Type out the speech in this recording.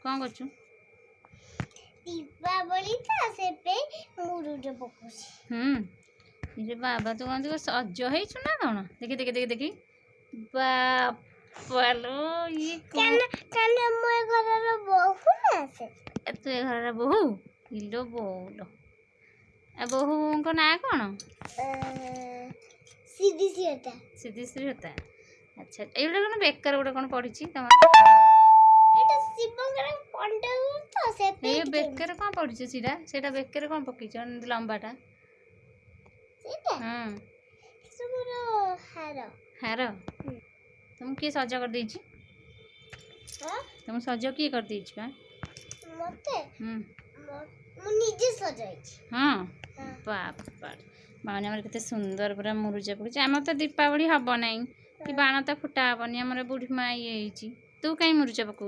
कौन करछु दीपावली था से पे मुरुज पकोसी ये बाबा तो कौन सज है ना कौन देखी देखी देखी देखी बापालो ये कान कान मोर घरर बहु ना से तू ए घर बोहू इलो बोलो ए बोहू को ना कौन सीधी सी होता सिद्धीश्री होता है अच्छा ये कौन बेकर गोटे कौन पड़ी तुम एटा शिवंकर पंडा तो से पे ये बेकर कौन पड़ी सीटा बेकर कौन पकईच लंबाटा सेटा हाँ सुमरो हार हार तुम किए सज कर देछि हां तुम सज किए कर देछि बा मते मु निजे सजाई हाँ बाप बाण आम के सुंदर पूरा मुरुजा पकड़ी आम तो दीपावली हम ना कि बाण तो फुटा हेनी आम बुढ़ी माँ ये तू कहीं मुरुजा पकऊ